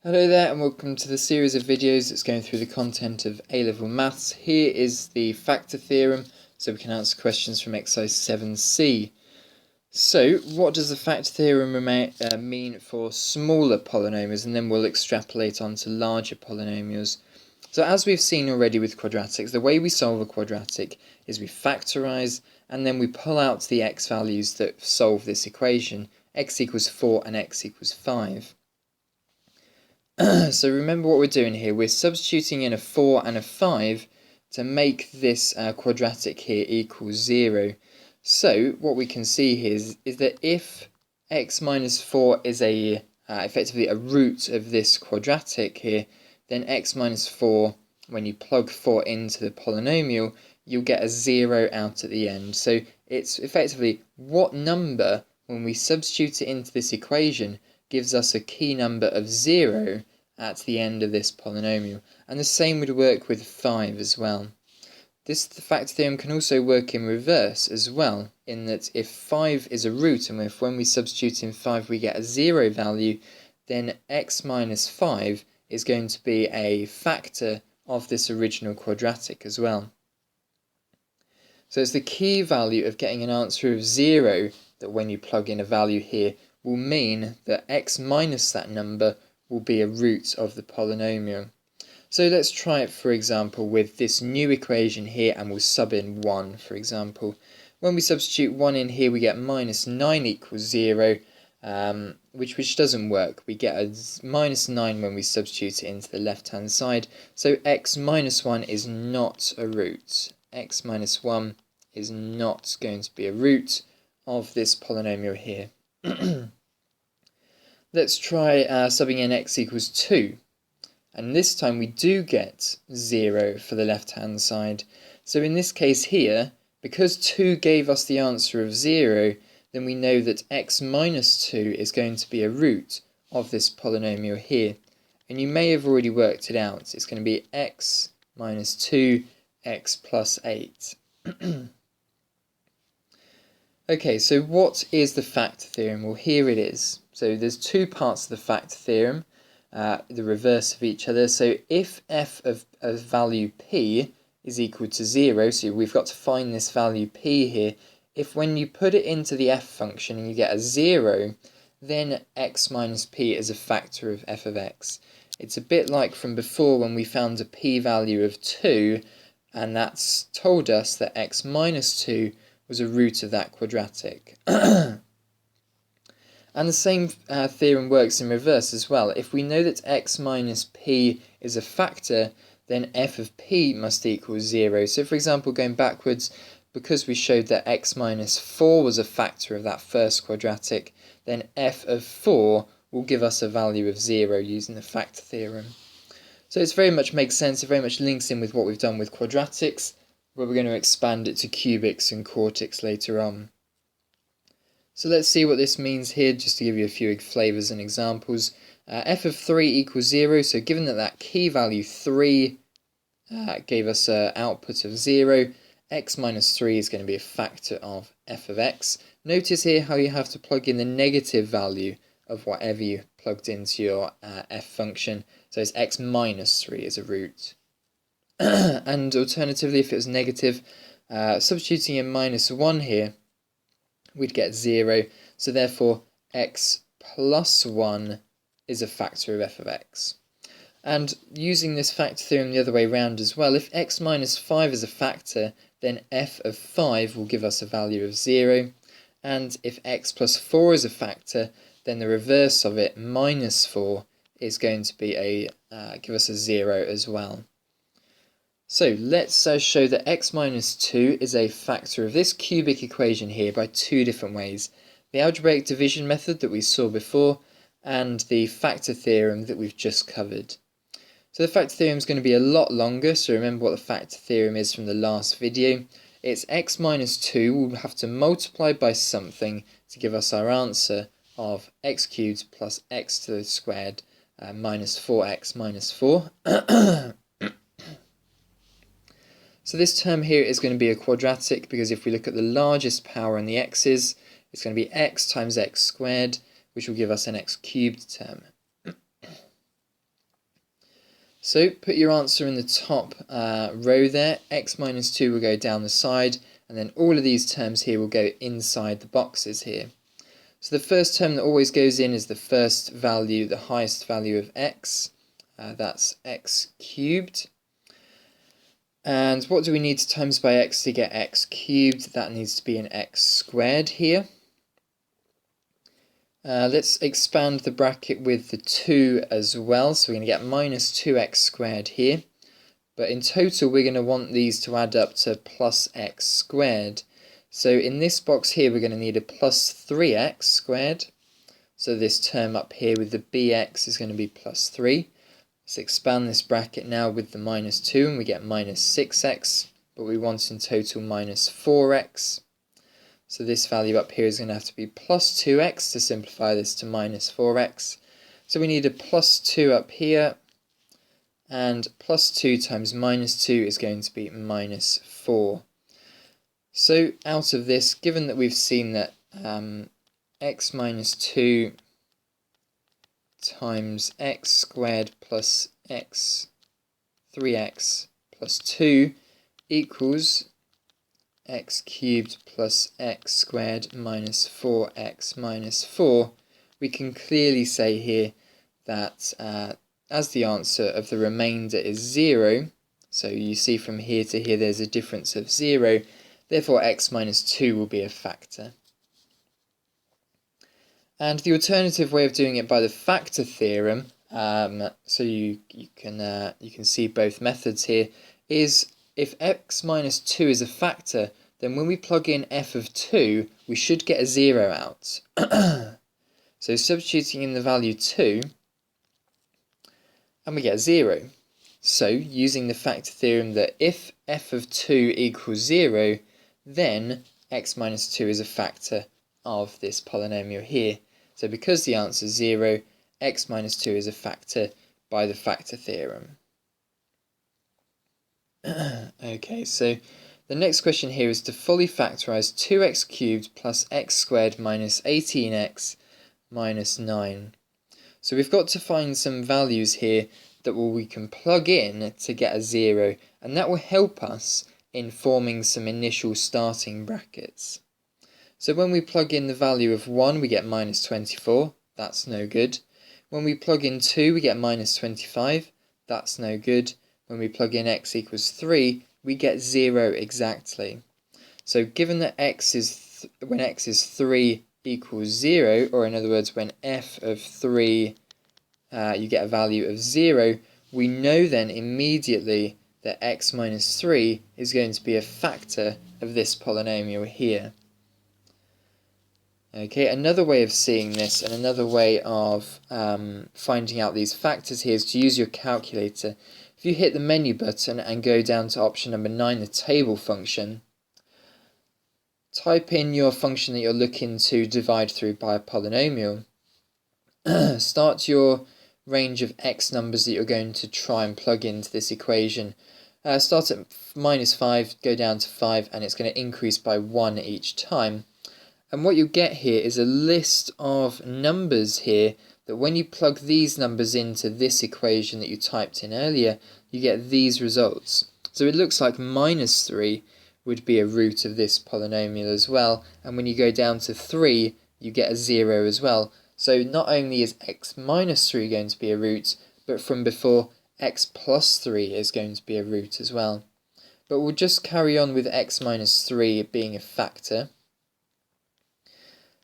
Hello there and welcome to the series of videos that's going through the content of A-level maths. Here is the factor theorem, so we can answer questions from exercise 7c. So what does the factor theorem mean for smaller polynomials, and then we'll extrapolate onto larger polynomials. So as we've seen already with quadratics, the way we solve a quadratic is we factorize and then we pull out the x values that solve this equation, x equals 4 and x equals 5. So remember what we're doing here. We're substituting in a 4 and a 5 to make this quadratic here equal 0. So what we can see here is that if x minus 4 is effectively a root of this quadratic here, then x minus 4, when you plug 4 into the polynomial, you'll get a 0 out at the end. So it's effectively what number, when we substitute it into this equation, gives us a key number of 0 at the end of this polynomial. And the same would work with 5 as well. The factor theorem can also work in reverse as well, in that if 5 is a root, and if when we substitute in 5 we get a 0 value, then x minus 5 is going to be a factor of this original quadratic as well. So it's the key value of getting an answer of 0 that when you plug in a value here will mean that x minus that number will be a root of the polynomial. So let's try it, for example, with this new equation here, and we'll sub in 1, for example. When we substitute 1 in here, we get minus 9 equals 0, which doesn't work. We get a minus 9 when we substitute it into the left-hand side. So x minus 1 is not a root. X minus 1 is not going to be a root of this polynomial here. Let's try subbing in x equals 2. And this time we do get 0 for the left-hand side. So in this case here, because 2 gave us the answer of 0, then we know that x minus 2 is going to be a root of this polynomial here. And you may have already worked it out. It's going to be x minus 2, x plus 8. Okay, so what is the factor theorem? Well, here it is. So there's two parts of the factor theorem, the reverse of each other. So if f of value p is equal to 0, so we've got to find this value p here. If when you put it into the f function and you get a 0, then x minus p is a factor of f of x. It's a bit like from before when we found a p-value of 2, and that's told us that x minus 2 was a root of that quadratic. And the same theorem works in reverse as well. If we know that x minus p is a factor, then f of p must equal 0. So for example, going backwards, because we showed that x minus 4 was a factor of that first quadratic, then f of 4 will give us a value of 0 using the factor theorem. So it very much makes sense, it very much links in with what we've done with quadratics, but we're going to expand it to cubics and quartics later on. So let's see what this means here, just to give you a few flavours and examples. F of 3 equals 0, so given that that key value 3 gave us an output of 0, x minus 3 is going to be a factor of f of x. Notice here how you have to plug in the negative value of whatever you plugged into your f function, so it's x minus 3 is a root. And alternatively, if it was negative, substituting in minus 1 here, we'd get 0, so therefore x plus 1 is a factor of f of x. And using this factor theorem the other way around as well, if x minus 5 is a factor, then f of 5 will give us a value of 0, and if x plus 4 is a factor, then the reverse of it, minus 4, is going to be give us a 0 as well. So let's show that x minus 2 is a factor of this cubic equation here by two different ways. The algebraic division method that we saw before, and the factor theorem that we've just covered. So the factor theorem is going to be a lot longer, so remember what the factor theorem is from the last video. It's x minus 2, we'll have to multiply by something to give us our answer of x cubed plus x to the squared minus 4x minus 4. So this term here is going to be a quadratic, because if we look at the largest power on the x's, it's going to be x times x squared, which will give us an x cubed term. So put your answer in the top row there. X minus 2 will go down the side, and then all of these terms here will go inside the boxes here. So the first term that always goes in is the first value, the highest value of x. That's x cubed. And what do we need to times by x to get x cubed? That needs to be an x squared here. Let's expand the bracket with the 2 as well. So we're going to get minus 2x squared here. But in total, we're going to want these to add up to plus x squared. So in this box here, we're going to need a plus 3x squared. So this term up here with the bx is going to be plus 3. Let's expand this bracket now with the minus 2, and we get minus 6x. But we want in total minus 4x. So this value up here is going to have to be plus 2x to simplify this to minus 4x. So we need a plus 2 up here. And plus 2 times minus 2 is going to be minus 4. So out of this, given that we've seen that x minus 2 times x squared plus x 3x plus 2 equals x cubed plus x squared minus 4x minus 4, we can clearly say here that as the answer of the remainder is 0, so you see from here to here there's a difference of 0, therefore x minus 2 will be a factor. And the alternative way of doing it by the factor theorem, so you can see both methods here, is if x minus 2 is a factor, then when we plug in f of 2, we should get a 0 out. So substituting in the value 2, and we get 0. So using the factor theorem that if f of 2 equals 0, then x minus 2 is a factor of this polynomial here. So because the answer is 0, x minus 2 is a factor by the factor theorem. Okay, so the next question here is to fully factorize 2x cubed plus x squared minus 18x minus 9. So we've got to find some values here that we can plug in to get a 0, and that will help us in forming some initial starting brackets. So when we plug in the value of 1, we get minus 24, that's no good. When we plug in 2, we get minus 25, that's no good. When we plug in x equals 3, we get 0 exactly. So given that when x is 3 equals 0, or in other words, when f of 3 you get a value of 0, we know then immediately that x minus 3 is going to be a factor of this polynomial here. Okay, another way of seeing this, and another way of finding out these factors here, is to use your calculator. If you hit the menu button and go down to option number 9, the table function, type in your function that you're looking to divide through by a polynomial. Start your range of x numbers that you're going to try and plug into this equation. Start at minus 5, go down to 5, and it's going to increase by 1 each time. And what you get here is a list of numbers here that when you plug these numbers into this equation that you typed in earlier, you get these results. So it looks like minus 3 would be a root of this polynomial as well, and when you go down to 3, you get a 0 as well. So not only is x minus 3 going to be a root, but from before, x plus 3 is going to be a root as well. But we'll just carry on with x minus 3 being a factor.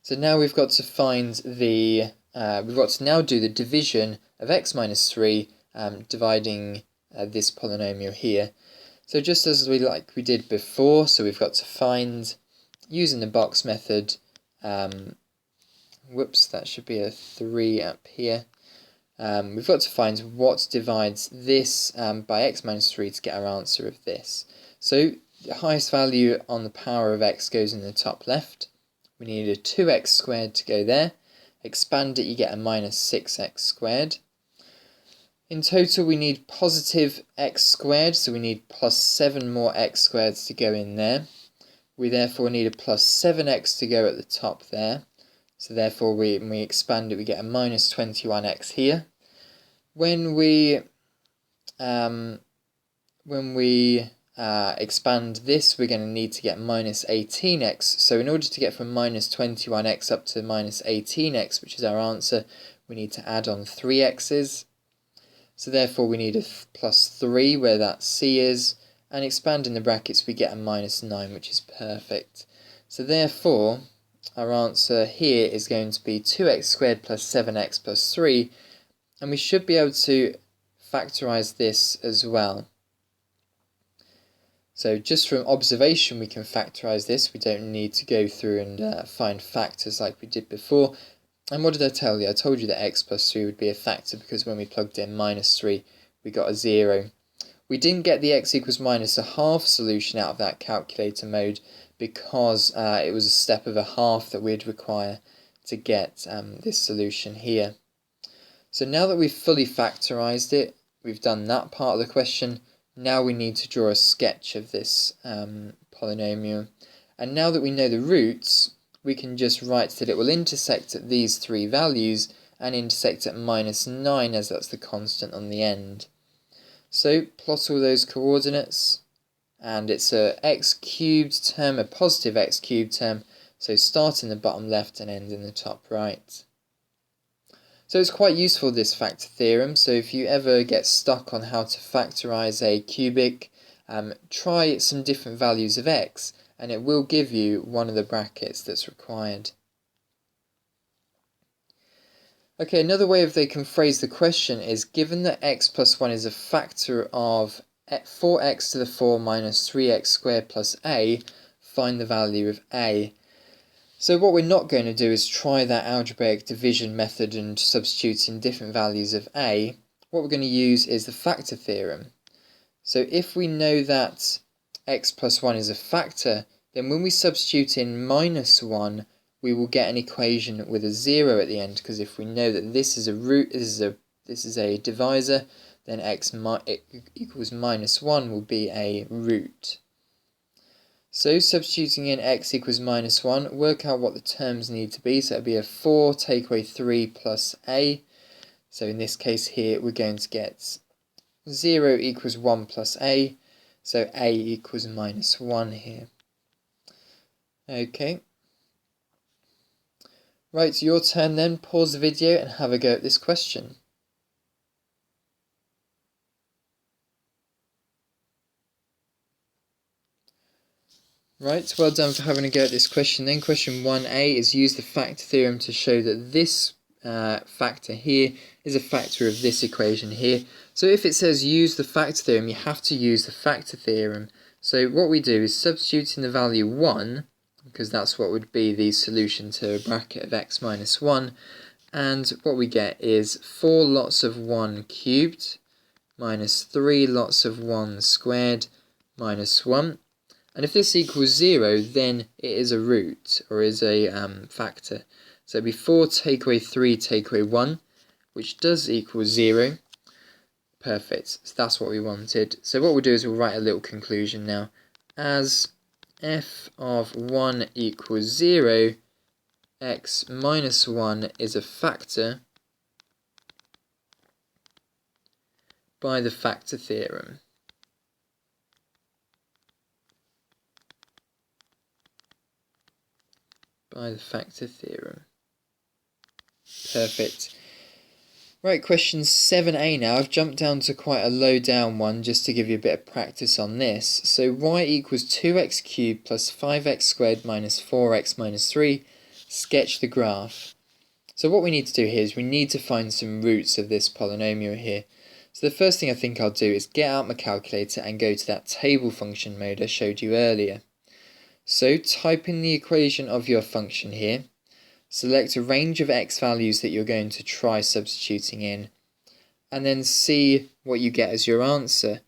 So now we've got to find the, we've got to now do the division of x minus 3, dividing this polynomial here. So just as we did before, so we've got to find, using the box method, whoops, that should be a 3 up here. We've got to find what divides this by x minus 3 to get our answer of this. So the highest value on the power of x goes in the top left. We need a 2x squared to go there. Expand it, you get a minus 6x squared. In total, we need positive x squared, so we need plus 7 more x squareds to go in there. We therefore need a plus 7x to go at the top there. So therefore, when we expand it, we get a minus 21x here. When we when we expand this, we're going to need to get minus 18x. So in order to get from minus 21x up to minus 18x, which is our answer, we need to add on 3 x's. So therefore we need a plus 3 where that c is, and expanding the brackets we get a minus 9, which is perfect. So therefore our answer here is going to be 2x squared plus 7x plus 3, and we should be able to factorize this as well. So just from observation we can factorize this, we don't need to go through and find factors like we did before. And what did I tell you? I told you that x plus 3 would be a factor because when we plugged in minus 3 we got a 0. We didn't get the x equals minus a half solution out of that calculator mode because it was a step of a half that we'd require to get this solution here. So now that we've fully factorized it, we've done that part of the question. Now we need to draw a sketch of this polynomial. And now that we know the roots, we can just write that it will intersect at these 3 values and intersect at minus 9 as that's the constant on the end. So plot all those coordinates, and it's a x cubed term, a positive x cubed term, so start in the bottom left and end in the top right. So it's quite useful, this factor theorem, so if you ever get stuck on how to factorize a cubic, try some different values of x, and it will give you one of the brackets that's required. Okay, another way they can phrase the question is, given that x plus 1 is a factor of 4x to the 4 minus 3x squared plus a, find the value of a. So what we're not going to do is try that algebraic division method and substitute in different values of a. What we're going to use is the factor theorem. So if we know that x plus 1 is a factor, then when we substitute in minus 1, we will get an equation with a 0 at the end, because if we know that this is a root, this is a divisor, then x equals minus 1 will be a root. So substituting in x equals minus 1, work out what the terms need to be. So it would be a 4 take away 3 plus a. So in this case here we're going to get 0 equals 1 plus a. So a equals minus 1 here. Okay. Right, your turn then. Pause the video and have a go at this question. Right, well done for having a go at this question then. Question 1a is use the factor theorem to show that this factor here is a factor of this equation here. So if it says use the factor theorem, you have to use the factor theorem. So what we do is substitute in the value 1, because that's what would be the solution to a bracket of x minus 1. And what we get is 4 lots of 1 cubed minus 3 lots of 1 squared minus 1. And if this equals 0, then it is a root, or is a factor. So it'd be 4 take away 3 take away 1, which does equal 0. Perfect, so that's what we wanted. So what we'll do is we'll write a little conclusion now. As f of 1 equals 0, x minus 1 is a factor by the factor theorem. By the factor theorem. Perfect. Right, question 7a now. I've jumped down to quite a low down one just to give you a bit of practice on this. So y equals 2x cubed plus 5x squared minus 4x minus 3. Sketch the graph. So what we need to do here is we need to find some roots of this polynomial here. So the first thing I think I'll do is get out my calculator and go to that table function mode I showed you earlier. So type in the equation of your function here, select a range of x values that you're going to try substituting in, and then see what you get as your answer.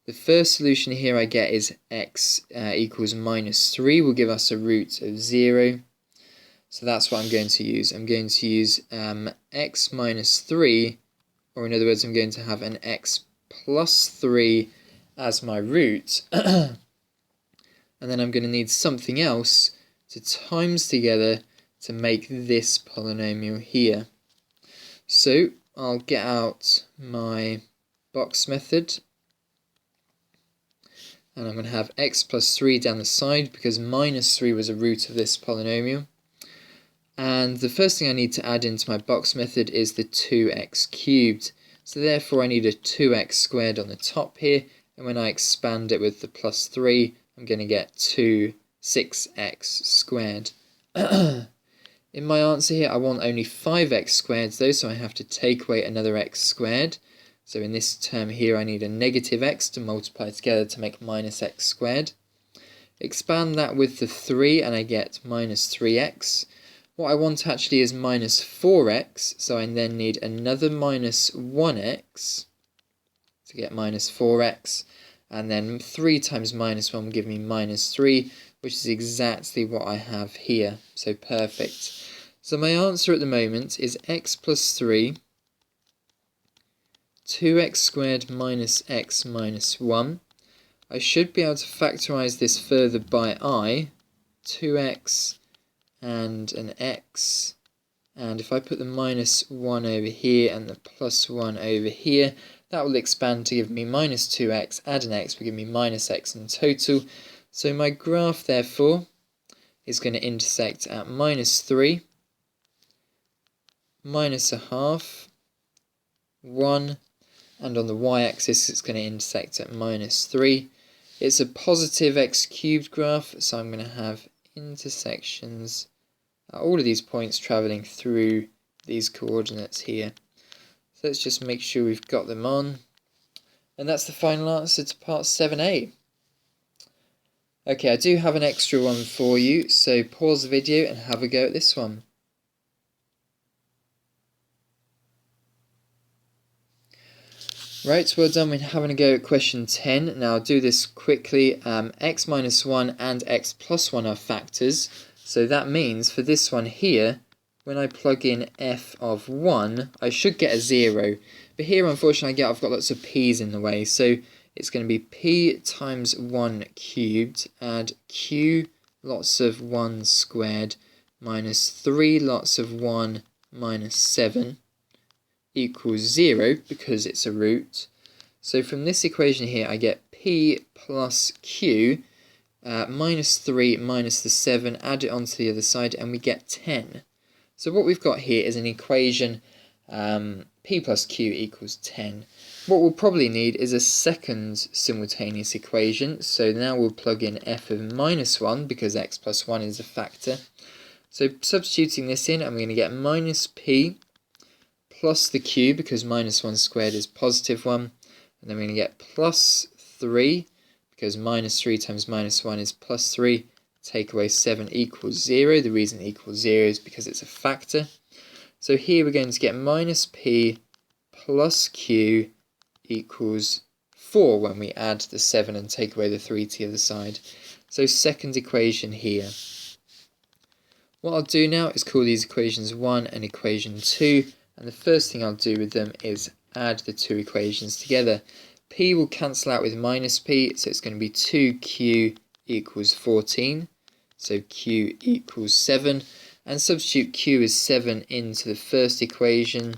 The first solution here I get is x equals minus 3 will give us a root of 0. So that's what I'm going to use. I'm going to use x minus 3, or in other words I'm going to have an x plus 3 as my root. And then I'm going to need something else to times together to make this polynomial here. So I'll get out my box method. And I'm going to have x plus 3 down the side because minus 3 was a root of this polynomial. And the first thing I need to add into my box method is the 2x cubed. So therefore I need a 2x squared on the top here, and when I expand it with the plus 3, I'm going to get 6x squared. In my answer here, I want only 5x squared though, so I have to take away another x squared. So in this term here, I need a negative x to multiply together to make minus x squared. Expand that with the 3 and I get minus 3x. What I want actually is minus 4x, so I then need another minus 1x to get minus 4x, and then 3 times minus 1 will give me minus 3, which is exactly what I have here, so perfect. So my answer at the moment is x plus 3, 2x squared minus x minus 1. I should be able to factorise this further by I, 2x and an x, and if I put the minus 1 over here and the plus 1 over here, that will expand to give me minus 2x, add an x will give me minus x in total. So my graph therefore is going to intersect at minus 3, minus a half, 1, and on the y-axis it's going to intersect at minus 3. It's a positive x cubed graph, so I'm going to have intersections at all of these points travelling through these coordinates here. So let's just make sure we've got them on. And that's the final answer to part 7a. Okay, I do have an extra one for you, so pause the video and have a go at this one. Right, well done with having a go at question 10. Now I'll do this quickly. X minus 1 and x plus 1 are factors. So that means for this one here, when I plug in f of 1, I should get a 0. But here, unfortunately, I've got lots of p's in the way. So it's going to be p times 1 cubed, add q lots of 1 squared, minus 3 lots of 1 minus 7 equals 0, because it's a root. So from this equation here, I get p plus q, minus 3 minus the 7, add it onto the other side, and we get 10. So what we've got here is an equation p plus q equals 10. What we'll probably need is a second simultaneous equation. So now we'll plug in f of minus 1 because x plus 1 is a factor. So substituting this in, I'm going to get minus p plus the q because minus 1 squared is positive 1. And then we're going to get plus 3 because minus 3 times minus 1 is plus 3. Take away 7 equals 0. The reason it equals 0 is because it's a factor. So here we're going to get minus p plus q equals 4 when we add the 7 and take away the 3 to the other side. So second equation here. What I'll do now is call these equations 1 and equation 2. And the first thing I'll do with them is add the two equations together. P will cancel out with minus p, so it's going to be 2q equals 14. So q equals 7. And substitute q as 7 into the first equation.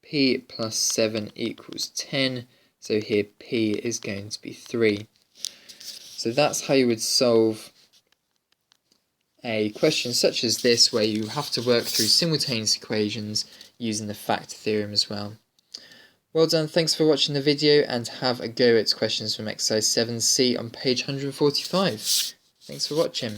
P plus 7 equals 10. So here p is going to be 3. So that's how you would solve a question such as this, where you have to work through simultaneous equations using the factor theorem as well. Well done, thanks for watching the video, and have a go at questions from exercise 7c on page 145. Thanks for watching.